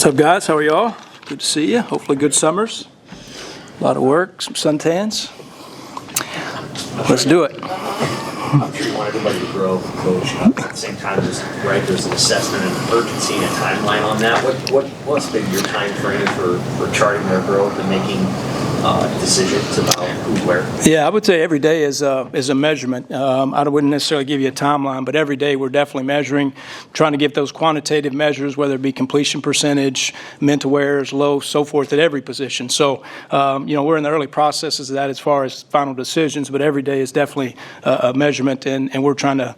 What's up, guys? How are y'all? Good to see you. Hopefully good summers. A lot of work, some suntans. Let's do it. I'm sure you want everybody to grow, coach. At the same time, there's an assessment and an urgency and a timeline on that. What's been your time frame for charting their growth and making decisions about who, where? Yeah, I would say every day is a measurement. I wouldn't necessarily give you a timeline, but every day we're definitely measuring, trying to get those quantitative measures, whether it be completion percentage, mental errors, low, so forth, at every position. So, we're in the early processes of that as far as final decisions, but every day is definitely a measurement, and we're trying to,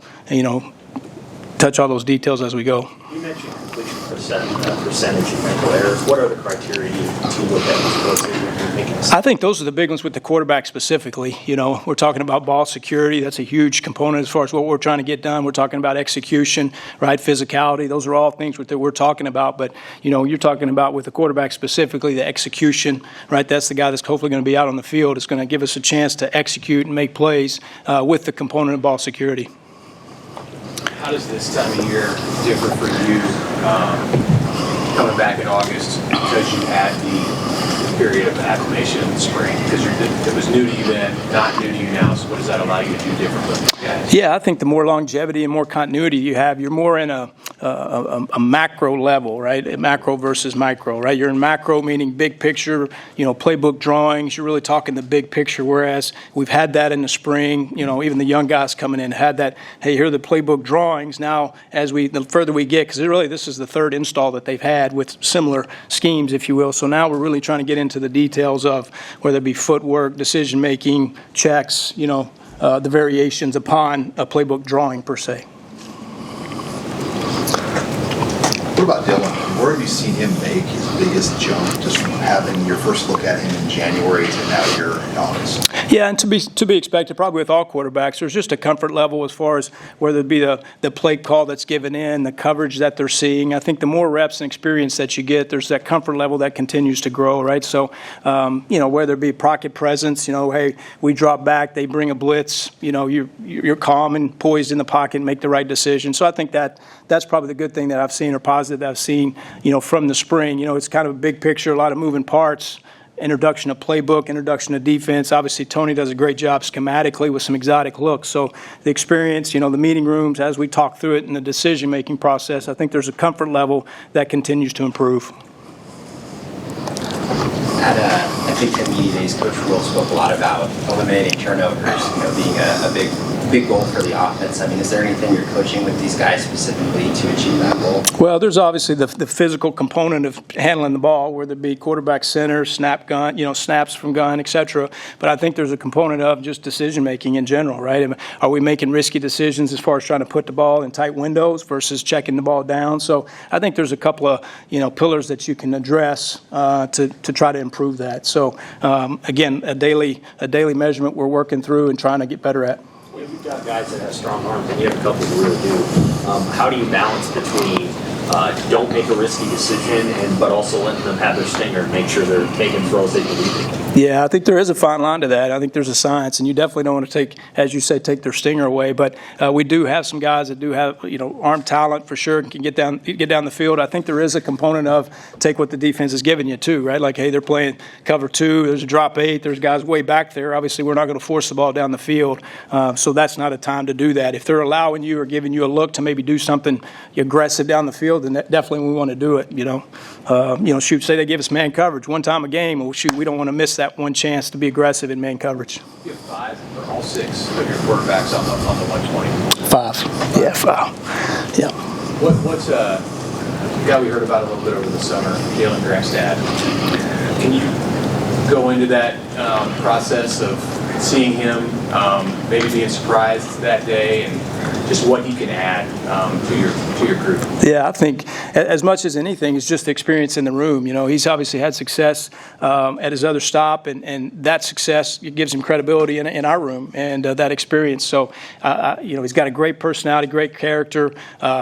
touch all those details as we go. You mentioned completion percentage and mental errors. What are the criteria to look at when you're making? I think those are the big ones with the quarterback specifically. We're talking about ball security. That's a huge component as far as what we're trying to get done. We're talking about execution, right? Physicality. Those are all things that we're talking about. But, you're talking about with the quarterback specifically, the execution, right? That's the guy that's hopefully going to be out on the field. It's going to give us a chance to execute and make plays with the component of ball security. How does this time of year differ for you coming back in August because you had the period of acclimation in the spring? Because it was new to you then, not new to you now. So what does that allow you to do differently? Yeah, I think the more longevity and more continuity you have, you're more in a macro level, right? A macro versus micro, right? You're in macro, meaning big picture, playbook drawings. You're really talking the big picture, whereas we've had that in the spring. Even the young guys coming in had that, hey, here are the playbook drawings. Now, the further we get, because this is the third install that they've had with similar schemes, if you will. So now we're really trying to get into the details of whether it be footwork, decision-making, checks, the variations upon a playbook drawing per se. What about Dylan? Where have you seen him make his biggest jump, just from having your first look at him in January to now you're in August? Yeah, and to be expected, probably with all quarterbacks, there's just a comfort level as far as whether it be the play call that's given in, the coverage that they're seeing. I think the more reps and experience that you get, there's that comfort level that continues to grow, right? So, whether it be pocket presence, hey, we drop back, they bring a blitz, you're calm and poised in the pocket and make the right decision. So I think that's probably the good thing that I've seen or positive that I've seen, from the spring. It's kind of a big picture, a lot of moving parts. Introduction of playbook, introduction of defense. Obviously, Tony does a great job schematically with some exotic looks. So the experience, the meeting rooms, as we talk through it in the decision-making process, I think there's a comfort level that continues to improve. I think the media days, Coach Rule spoke a lot about eliminating turnovers, being a big goal for the offense. I mean, is there anything you're coaching with these guys specifically to achieve that goal? Well, there's obviously the physical component of handling the ball, whether it be quarterback center, snap gun, snaps from gun, etc. But I think there's a component of just decision-making in general, right? Are we making risky decisions as far as trying to put the ball in tight windows versus checking the ball down? So I think there's a couple of, pillars that you can address to try to improve that. So, again, a daily measurement we're working through and trying to get better at. Well, you've got guys that have strong arms, and you have a couple who really do. How do you balance between don't make a risky decision, but also letting them have their stinger and make sure they're taking throws they believe they can? Yeah, I think there is a fine line to that. I think there's a science, and you definitely don't want to take their stinger away. But we do have some guys that do have, arm talent for sure and can get down the field. I think there is a component of take what the defense is giving you too, right? Like, hey, they're playing cover 2. There's a drop 8. There's guys way back there. Obviously, we're not going to force the ball down the field, so that's not a time to do that. If they're allowing you or giving you a look to maybe do something aggressive down the field, then definitely we want to do it. Say they give us man coverage one time a game. Well, we don't want to miss that one chance to be aggressive in man coverage. You have 5 or all 6 of your quarterbacks on the 120. 5. Yeah, 5. Yeah. What's a guy we heard about a little bit over the summer, Jalen Granstad? Can you go into that process of seeing him, maybe being surprised that day, and just what he can add to your group? Yeah, I think as much as anything, it's just the experience in the room. He's obviously had success at his other stop, and that success gives him credibility in our room and that experience. So, he's got a great personality, great character.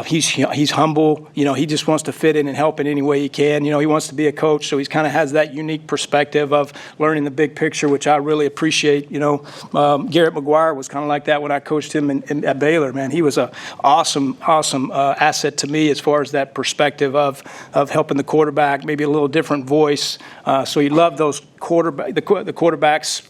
He's humble. He just wants to fit in and help in any way he can. He wants to be a coach, so he kind of has that unique perspective of learning the big picture, which I really appreciate. Garrett McGuire was kind of like that when I coached him at Baylor. Taylor, man, he was a awesome asset to me as far as that perspective of helping the quarterback, maybe a little different voice. So you love those the quarterbacks,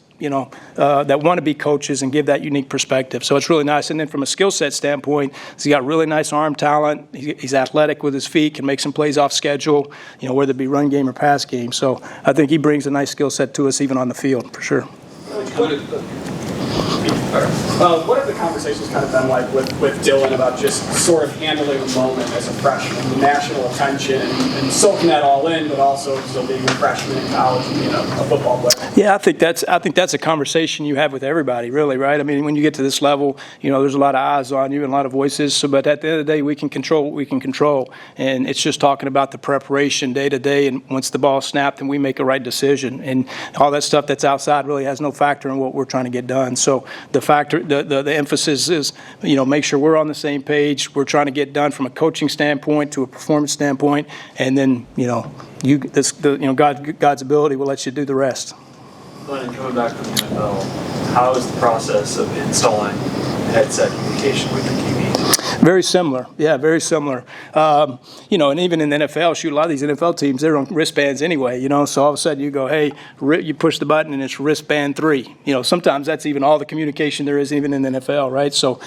that want to be coaches and give that unique perspective. So it's really nice. And then from a skill set standpoint, he's got really nice arm talent. He's athletic with his feet, can make some plays off schedule, whether it be run game or pass game. So I think he brings a nice skill set to us even on the field, for sure. What have the conversations kind of been like with Dylan about just sort of handling the moment as a freshman, the national attention, and soaking that all in, but also still being a freshman in college and being a football player? Yeah, I think that's a conversation you have with everybody, really, right? I mean, when you get to this level, there's a lot of eyes on you and a lot of voices. So, but at the end of the day, we can control what we can control, and it's just talking about the preparation day to day. And once the ball is snapped, and we make a right decision, and all that stuff that's outside really has no factor in what we're trying to get done. So the emphasis is, make sure we're on the same page. We're trying to get done from a coaching standpoint to a performance standpoint, and then God's ability will let you do the rest. Glenn, coming back from the NFL, how is the process of installing headset communication with the QBs? Very similar. Yeah, very similar. And even in the NFL, shoot, a lot of these NFL teams, they're on wristbands anyway, So all of a sudden you go, hey, you push the button and it's wristband 3. Sometimes that's even all the communication there is even in the NFL, right? So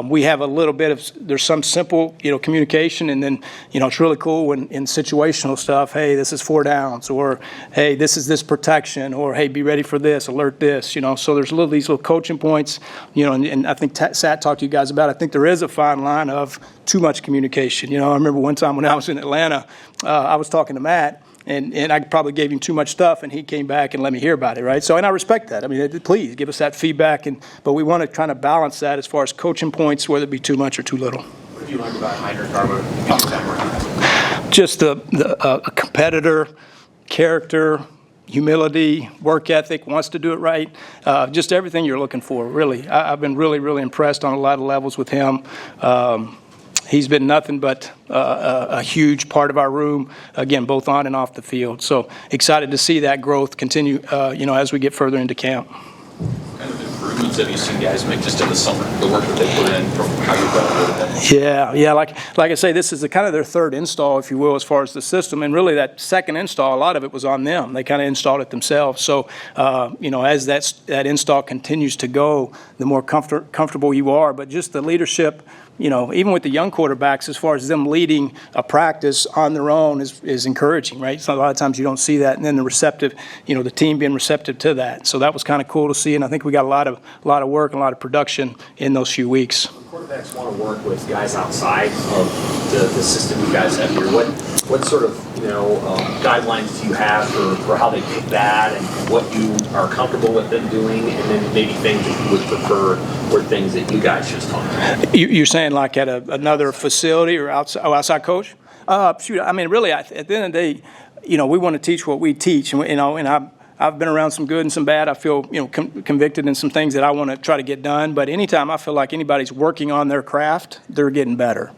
we have a little bit of, there's some simple, communication, and then, it's really cool when in situational stuff, hey, this is 4 downs, or hey, this is this protection, or hey, be ready for this, alert this, So there's these little coaching points, and I think Sat talked to you guys about it. I think there is a fine line of too much communication. I remember one time when I was in Atlanta, I was talking to Matt, and I probably gave him too much stuff, and he came back and let me hear about it, right? So, and I respect that. I mean, please give us that feedback, but we want to kind of balance that as far as coaching points, whether it be too much or too little. What have you learned about Heinrich Garber? Just a competitor, character, humility, work ethic, wants to do it right, just everything you're looking for, really. I've been really, really impressed on a lot of levels with him. He's been nothing but a huge part of our room, again, both on and off the field. So excited to see that growth continue, as we get further into camp. What kind of improvements have you seen guys make just in the summer, the work that they put in from how you've done with them? Yeah. Like I say, this is kind of their third install, if you will, as far as the system. And really that second install, a lot of it was on them. They kind of installed it themselves. So, as that install continues to go, the more comfortable you are. But just the leadership, even with the young quarterbacks, as far as them leading a practice on their own is encouraging, right? So a lot of times you don't see that, and then the team being receptive to that. So that was kind of cool to see, and I think we got a lot of work and a lot of production in those few weeks. Quarterbacks want to work with guys outside of the system you guys have here. What sort of guidelines do you have for how they pick that, and what you are comfortable with them doing, and then maybe things that you would prefer or things that you guys just talked about? You're saying like at another facility or outside coach? Shoot, I mean, really, at the end of the day, we want to teach what we teach, and I've been around some good and some bad. I feel, convicted in some things that I want to try to get done. But anytime I feel like anybody's working on their craft, they're getting better.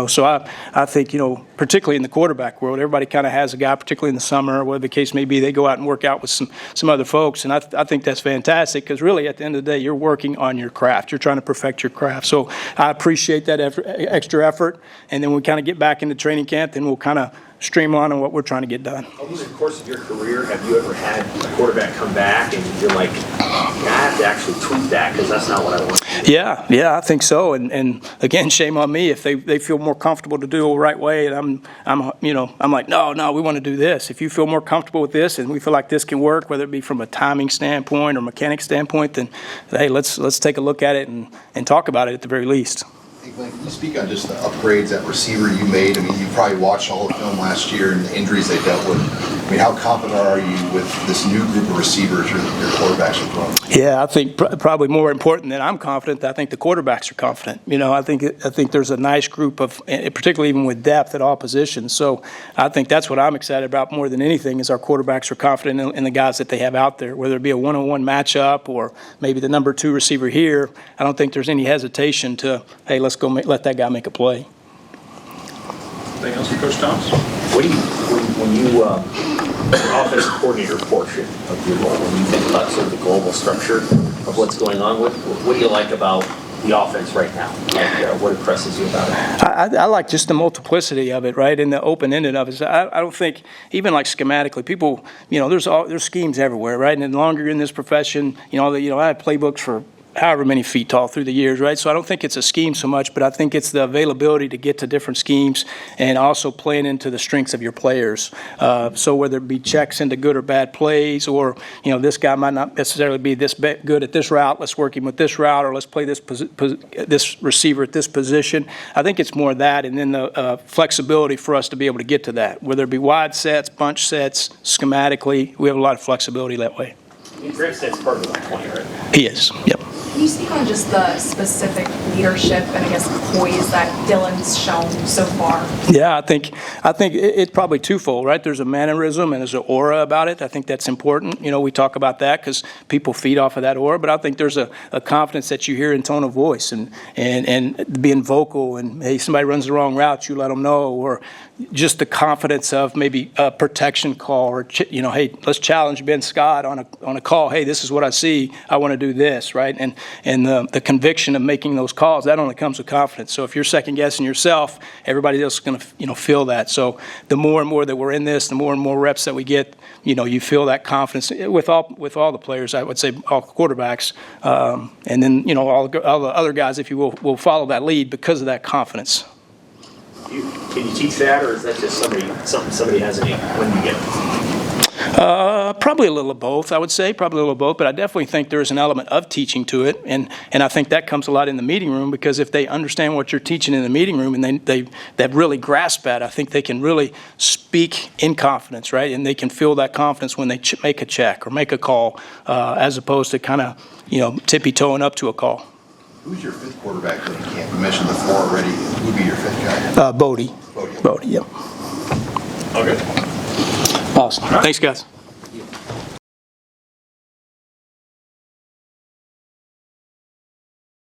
So I think, particularly in the quarterback world, everybody kind of has a guy, particularly in the summer, or whatever the case may be, they go out and work out with some other folks. And I think that's fantastic, because really at the end of the day, you're working on your craft. You're trying to perfect your craft. So I appreciate that extra effort. And then we kind of get back into training camp, then we'll kind of streamline on what we're trying to get done. Over the course of your career, have you ever had a quarterback come back and you're like, I have to actually tweak that because that's not what I want to do? Yeah, I think so. And again, shame on me if they feel more comfortable to do it the right way, and I'm like, no, we want to do this. If you feel more comfortable with this, and we feel like this can work, whether it be from a timing standpoint or mechanic standpoint, then hey, let's take a look at it and talk about it at the very least. Hey, Glenn, can you speak on just the upgrades at receiver you made? I mean, you probably watched all the film last year and the injuries they dealt with. I mean, how confident are you with this new group of receivers your quarterbacks are throwing? Yeah, I think probably more important than I'm confident, I think the quarterbacks are confident. I think there's a nice group of, particularly even with depth at all positions. So I think that's what I'm excited about more than anything, is our quarterbacks are confident in the guys that they have out there, whether it be a one-on-one matchup or maybe the number 2 receiver here. I don't think there's any hesitation to, hey, let's go let that guy make a play. Anything else for Coach Thomas? What do you, when you, the offensive coordinator portion of your role, when you think about sort of the global structure of what's going on, what do you like about the offense right now? Like, what impresses you about it? I like just the multiplicity of it, right, and the open-ended of it. I don't think, even like schematically, people, there's schemes everywhere, right, and the longer you're in this profession, I have playbooks for however many feet tall through the years, right? So I don't think it's a scheme so much, but I think it's the availability to get to different schemes and also playing into the strengths of your players. So whether it be checks into good or bad plays, or, this guy might not necessarily be this good at this route, let's work him with this route, or let's play this receiver at this position. I think it's more that, and then the flexibility for us to be able to get to that. Whether it be wide sets, bunch sets, schematically, we have a lot of flexibility that way. Grimstad's part of the point, right? He is, yep. Can you speak on just the specific leadership and I guess poise that Dylan's shown so far? Yeah, I think it's probably twofold, right? There's a mannerism and there's an aura about it. I think that's important. We talk about that because people feed off of that aura, but I think there's a confidence that you hear in tone of voice and being vocal, and, hey, somebody runs the wrong route, you let them know, or just the confidence of maybe a protection call, or, hey, let's challenge Ben Scott on a call. Hey, this is what I see. I want to do this, right? And the conviction of making those calls, that only comes with confidence. So if you're second guessing yourself, everybody else is going to feel that. So the more and more that we're in this, the more and more reps that we get, you feel that confidence with all the players. I would say all quarterbacks, and then all the other guys, if you will follow that lead because of that confidence. Can you teach that, or is that just something somebody has in you when you get it? Probably a little of both, I would say. Probably a little of both, but I definitely think there's an element of teaching to it, and I think that comes a lot in the meeting room, because if they understand what you're teaching in the meeting room and they really grasp that, I think they can really speak in confidence, right? And they can feel that confidence when they make a check or make a call, as opposed to kind of tippy-toeing up to a call. Who's your fifth quarterback that you can't? You mentioned the four already. Who would be your fifth guy? Bodie. Bodie, yep. Okay. Awesome. Thanks, guys.